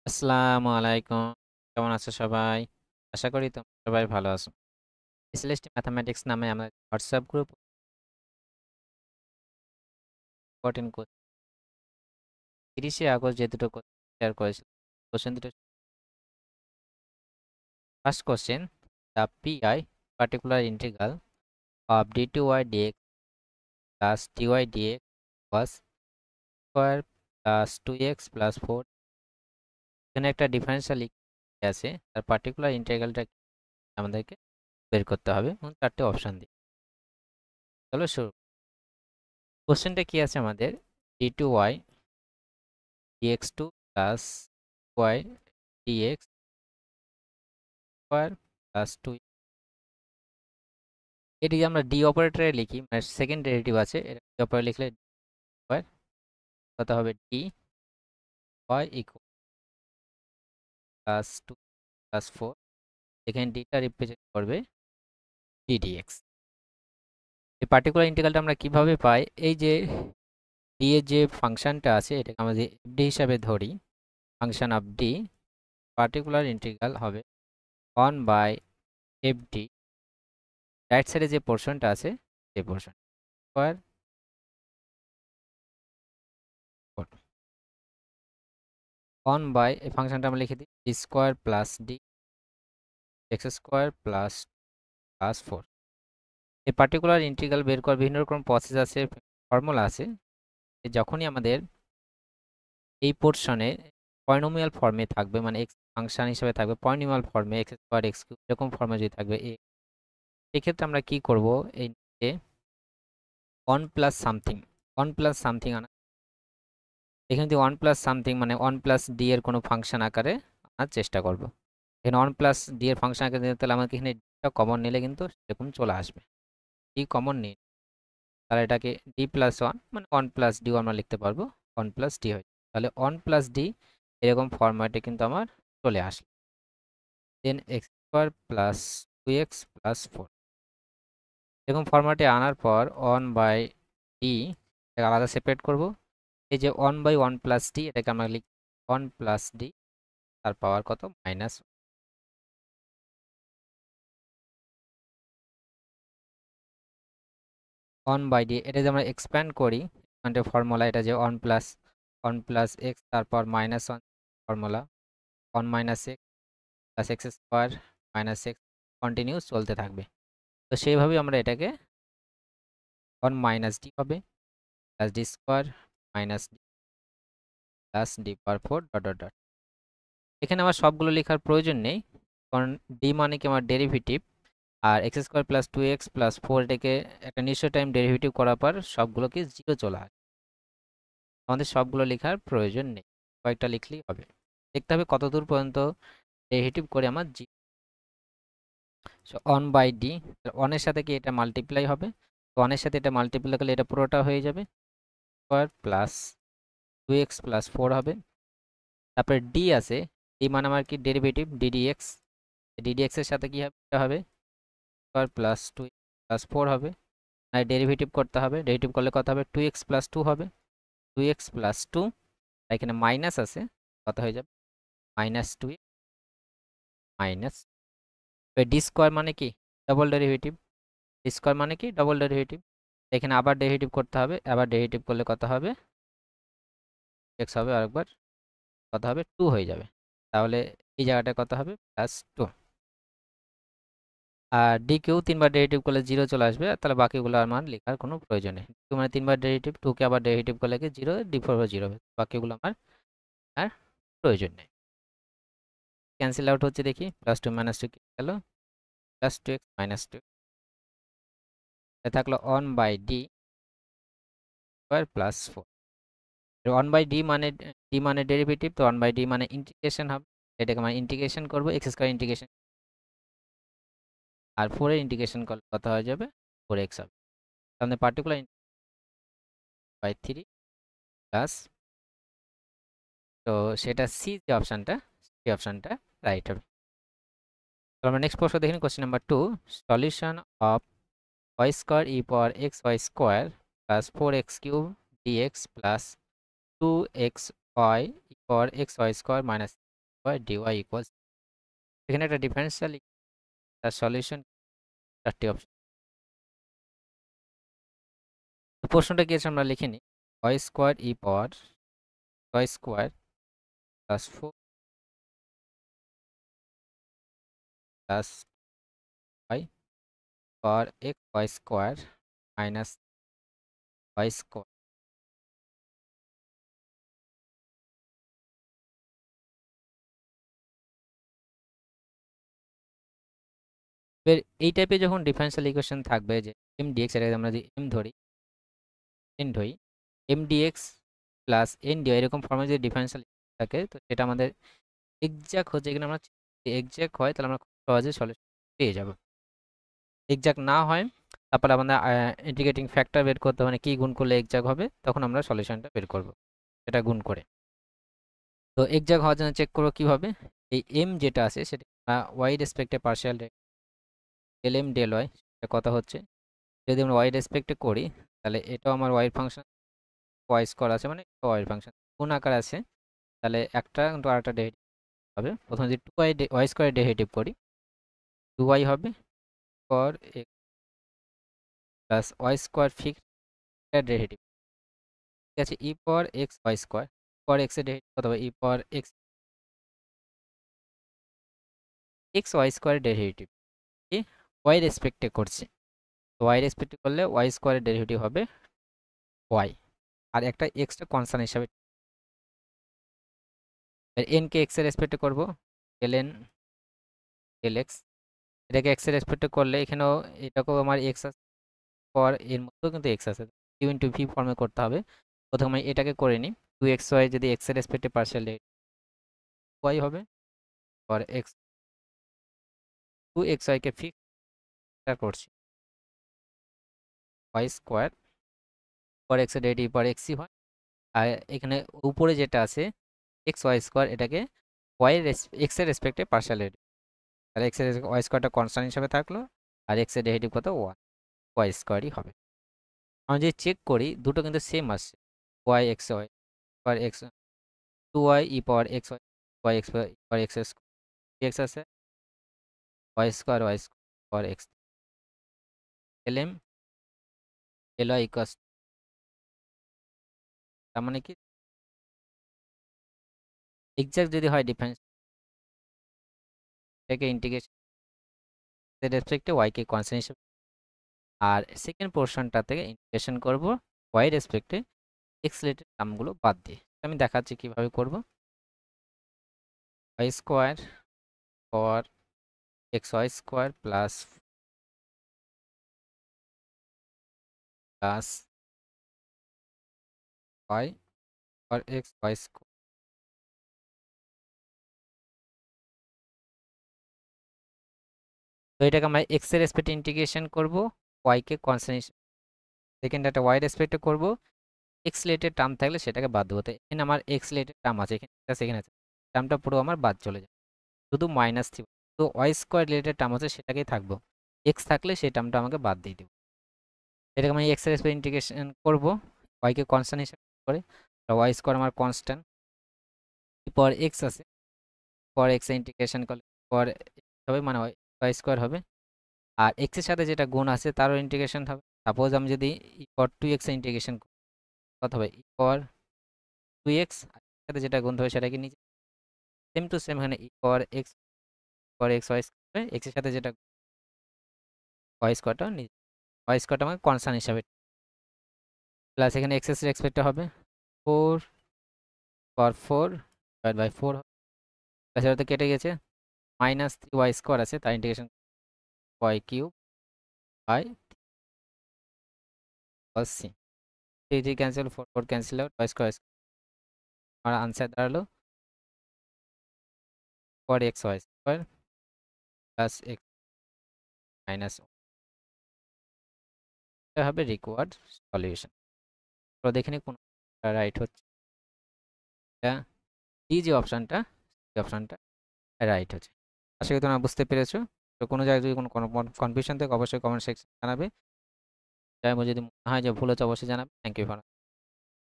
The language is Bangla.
আসসালামু আলাইকুম। কেমন আছো সবাই? আশা করি তোমরা সবাই ভালো আছো। এসএলএসটি ম্যাথমেটিক্স নামে আমাদের হোয়াটসঅ্যাপ গ্রুপ ইম্পোর্টেন্ট 30শে আগস্ট যে দুটো কোশ্চেন শেয়ার করেছিলাম, কোশ্চেন দুটো। First question, the PI particular integral of d2y dx plus dy dx was square plus 2x plus 4। এখানে একটা ডিফারেনশিয়াল ইকুয়েশন আছে, তার পার্টিকুলার ইন্টিগ্রালটা আমাদেরকে বের করতে হবে এবং 4টে অপশন দিই। চলো শুরু। কোশ্চেনটা কি আছে আমাদের? d2y dx2 plus y dx square plus 2। এটিকে আমরা ডি অপারেটরে লিখি, মানে সেকেন্ড ডেরিভেটিভ আছে, এটা ডি অপারেটর লিখলে স্কয়ার কত হবে D y equal plus 2 plus 4। এখানে ডিটা রিপ্রেজেন্ট করবে ডি ডিএক্স। এই পার্টিকুলার ইন্টিগ্রালটা আমরা কিভাবে পাই? এই যে ডি এর যে ফাংশনটা আছে, এটাকে আমরা যদি ডি হিসাবে ধরি, function of D particular integral হবে 1 বাই এফ ডি, রাইট সাইডে যে পোর্শনটা আছে সেই পোর্শন স্কয়ার 1 বাই এই ফাংশনটা আমরা লিখে দিই D square plus D x square plus plus 4। এই পার্টিকুলার ইন্টিগ্রাল বের করার বিভিন্ন রকম প্রসেস আছে, ফর্মুলা আছে। যখনই আমাদের এই পোর্শনে পলিনোমিয়াল ফর্মে থাকবে, মানে এক্স ফাংশন হিসেবে থাকবে পলিনোমিয়াল ফর্মে, এক্স স্কয়ার এক্স কিউব এরকম ফর্মে যদি থাকবে সেক্ষেত্রে আমরা কি করব? এই নিচে 1 প্লাস সামথিং, 1 প্লাস সামথিং আনা, এখানে যদি 1 প্লাস সামথিং মানে 1 প্লাস ডি এর কোনো ফাংশন আকারে আনার চেষ্টা করব। এখানে 1 প্লাস ডি এর ফাংশন আকারে দিতে, তাহলে আমাকে এখানে ডিটা কমন নিলে কিন্তু সেরকম চলে আসবে। ডি কমন নিই, তাহলে এটাকে ডি প্লাস 1 মানে 1 প্লাস ডিও আমরা লিখতে পারবো, 1 প্লাস ডি হয়ে যাবে। তাহলে 1 প্লাস ডি এরকম ফরম্যাটে কিন্তু আমার চলে আসলো। Then x square plus 2x plus 4 এরকম ফরম্যাটে আনার পর 1 বাই ডি এটাকে আলাদা সেপারেট করব। এই যে 1 বাই 1 প্লাস ডি এটাকে আমরা লিখি 1 প্লাস ডি, তার পাওয়ার কত? Minus 1 by D. এটা যদি আমরা এক্সপ্যান্ড করি, এক্সপ্যান্ডের ফর্মুলা এটা যে 1 প্লাস এক্স তারপর minus 1 formula 1 minus x plus x square minus x continuous চলতে থাকবে। তো সেইভাবেই আমরা এটাকে 1 মাইনাস ডি হবে plus D square minus D plus D পাওয়ার 4 ডট ডট ডট। এখানে আমার সবগুলো লেখার প্রয়োজন নেই, কারণ ডি মানে কি আমার ডেরিভেটিভ, আর x square plus 2x plus 4 এটাকে একটা নিশ্চয় টাইম ডেরিভেটিভ করার পর সবগুলোকে জিরো চলে আসে। আমাদের সবগুলো লেখার প্রয়োজন নেই, কয়েকটা লিখলেই হবে। দেখতে হবে কত দূর পর্যন্ত ডেরিভেটিভ করে আমার জি। সো 1 বাই ডি, 1 এর সাথে কি এটা মাল্টিপ্লাই হবে, তো 1 এর সাথে এটা মাল্টিপ্লাই করলে এটা পুরোটা হয়ে যাবে স্কোয়ার প্লাস 2x প্লাস 4 হবে। তারপরে ডি আছে, ডি মানে আমার কি ডেরিভেটিভ ডিডিএক্স, ডিডিএক্স এর সাথে কি হবে? এটা হবে স্কোয়ার প্লাস 2 প্লাস 4 হবে। আর ডেরিভেটিভ করতে হবে, ডেরিভেটিভ করলে কত হবে? 2x প্লাস 2 হবে, 2x প্লাস 2, এখানে মাইনাস আছে, কত হয়ে যাবে? Minus 2 minus. ডি স্কোয়ার মানে কি? ডবল ডেরিভেটিভ, ডি স্কোয়ার মানে কি? Double derivative. এখানে আবার ডেরিভেটিভ করতে হবে, আবার ডেরিভেটিভ করলে কত হবে? এক্স হবে, আরেকবার কত হবে? 2 হয়ে যাবে। তাহলে এই জায়গাটা কত হবে? প্লাস 2। আর ডি কেও 3বার ডেরিভেটিভ করলে 0 চলে আসবে, তাহলে বাকিগুলো আর মান লেখার কোনো প্রয়োজন নেই। 2 মানে 3বার ডেরিভেটিভ, 2 কে আবার ডেরিভেটিভ করলে কি 0, d4 হবে 0 হবে, বাকিগুলো আমার আর প্রয়োজন নেই। ক্যান্সেল আউট হচ্ছে, দেখি প্লাস 2 মাইনাস 2 কি গেল? প্লাস 2x মাইনাস 2 থাকলো 1 by D square plus 4। 1 by D মানে ডেরিভেটিভ, তো 1 বাই ডি মানে ইন্টিগ্রেশন হবে, এটাকে মানে ইন্টিগ্রেশন করবো, এক্স স্কোয়ার ইন্টিগ্রেশন, আর 4 এর ইন্টিগ্রেশন করলে কত হয়ে যাবে? 4x হবে। তাহলে পার্টিকুলার বাই 3 প্লাস, তো সেটা সি যে অপশানটা, সেই অপশানটা রাইট হবে। তো আমরা নেক্সট প্রশ্ন দেখি, question number 2, solution of y square E power x y square plus 4x cube dx plus 2xy E power x y square minus square dy equals এখানে একটা ডিফারেনশিয়াল তার সলিউশন 4টি অপশন। তো প্রশ্নটা কি আছে আমরা লিখে নিই y স্কয়ার e পাওয়ার y square plus 4 plus y পাওয়ার x y square minus y square. এবার এই টাইপের যখন ডিফারেনশিয়াল ইকুয়েশন থাকবে যে m dx এর আমরা যদি m ধরি n ধরি m dx plus n dy এরকম ফর্মে যদি ডিফারেনশিয়াল থাকে তো সেটা আমাদের এক্সাক্ট হচ্ছে এখানে আমরা যদি এক্সাক্ট হয় তাহলে আমরা খুব সহজে সলিউশন পেয়ে যাব। এক্সাক্ট না হয় তারপর আমাদের ইন্টিগ্রেটিং ফ্যাক্টর বের করতে হবে, মানে কি গুণ করলে এক্সাক্ট হবে, তখন আমরা সলিউশনটা বের করব সেটা গুণ করে। তো এক্সাক্ট হওয়ার জন্য চেক করব কিভাবে, এই m যেটা আছে সেটা y রেসপেক্টে partial del m del y সেটা কত হচ্ছে, যদি আমরা y রেসপেক্টে করি তাহলে এটাও আমার y এর ফাংশন, y স্কয়ার আছে মানে y এর ফাংশন গুণ আকার আছে, তাহলে একটা কিন্তু আরেকটা ডেরিভেটিভ হবে। প্রথমে যদি 2y y স্কয়ার ডেরিভেটিভ করি 2y হবে for x plus y square fixed derivative, ঠিক আছে, e পাওয়ার x y স্কয়ার পাওয়ার x এর ডেরিভেটিভ কত হবে, e পাওয়ার x x y square derivative কি y রেসপেক্টে করছে, তো y রেসপেক্টে করলে y স্কয়ারের ডেরিভেটিভ হবে y, আর একটা x টা কনস্ট্যান্ট হিসাবে n কে x এর রেসপেক্টে করব ln lx, এটাকে x এর রেসপেক্টে করলে এখানেও এটাকেও আমার x আছে পর এর মধ্যেও কিন্তু x আছে, q ইনটু v ফর্মে করতে হবে। প্রথমে এটাকে করে নিই 2xy যদি x এর রেসপেক্টে পার্শিয়াল ডেরিভেটিভ y হবে পর x 2xy কে ফিক্স করছি y স্কয়ার পর x এর ডেরিভেটিভ পর x হয়, আর এখানে উপরে যেটা আছে x y স্কয়ার এটাকে y এর x এর রেসপেক্টে পার্শিয়াল ডেরিভেটিভ, তাহলে x এর y স্কয়ারটা কনস্ট্যান্ট হিসেবে থাকলো আর x এর ডেরিভেটিভ কত y স্কয়ারই হবে। আমরা যদি চেক করি দুটো কিন্তু সেম আসছে y x y পাওয়ার x 2y e পাওয়ার x y x পাওয়ার x x আছে y স্কয়ার পাওয়ার x lm ly ইকুয়ালস, তার মানে কি এক্সাক্ট যদি হয় ডিফারেন্স থেকে ইন্টিগ্রেশন এর রেসপেক্টে y কে কনস্ট্যান্ট হিসেবে, আর সেকেন্ড পোরশনটা থেকে ইন্টিগ্রেশন করব y রেসপেক্টে x রিলেটেড টার্মগুলো বাদ দিয়ে। আমি দেখাচ্ছি কিভাবে করব। y স্কয়ার পাওয়ার xy স্কয়ার প্লাস y পাওয়ার x y স্কয়ার, তো এটাকে আমরা x এর রেসপেক্টে ইন্টিগ্রেশন করব y কে কনস্ট্যান্ট, সেকেন্ড একটা y রেসপেক্টে করব x রিলেটেড টার্ম থাকলে সেটাকে বাদ দেবো, এখানে আমার x রিলেটেড টার্ম আছে এখানে আছে এখানে আছে, টার্মটা পুরো আমার বাদ চলে যায়, শুধু মাইনাস থ্রি, তো y স্কয়ার রিলেটেড টার্ম আছে সেটাকেই থাকবো, x থাকলে সেই টার্মটা আমাকে বাদ দিয়ে দেবো। এটাকে আমি x এর রেসপেক্টে ইন্টিগ্রেশন করব y কে কনস্ট্যান্ট হিসেবে করে, y স্কয়ার আমার কনস্ট্যান্ট পর x আছে পর x এর ইন্টিগ্রেশন করলে পর হবে মানে y স্কয়ার হবে, আর x এর সাথে যেটা গুণ আছে তারও ইন্টিগ্রেশন হবে। সাপোজ আমি যদি e পাওয়ার 2x এর ইন্টিগ্রেশন করি কত হবে, e পাওয়ার 2x আর এর সাথে যেটা গুণ হবে সেটাকে নিচে সেম টু সেম এখানে e পাওয়ার x পাওয়ার x y স্কয়ার x এর সাথে যেটা y স্কয়ারটা নিচে y স্কয়ারটা আমাকে কনস্ট্যান্ট হিসাবে প্লাস এখানে x এর রেসপেক্টে হবে 4 পাওয়ার 4 ডিভাইড বাই 4 প্লাস এটা তো কেটে গেছে মাইনাস 3y স্কয়ার আছে তার integration y cube by cos c 3 3 cancel 4 4 cancel out y square আর आंसर দাঁড়ালো পর x y square plus x minus এটা হবে রিকোয়ার্ড সলিউশন। তো দেখে নিই কোনটা রাইট হচ্ছে, এটা ডি যে অপশনটা এই অপশনটা রাইট হচ্ছে। আশা করি তোমরা বুঝতে পেরেছো। তো কোনো জায়গায় যদি কোনো কনফিউশন থাকে অবশ্যই কমেন্ট সেকশনে জানাবে, যদি মনে হয় যে ভুল হচ্ছে অবশ্যই জানাবে। Thank you for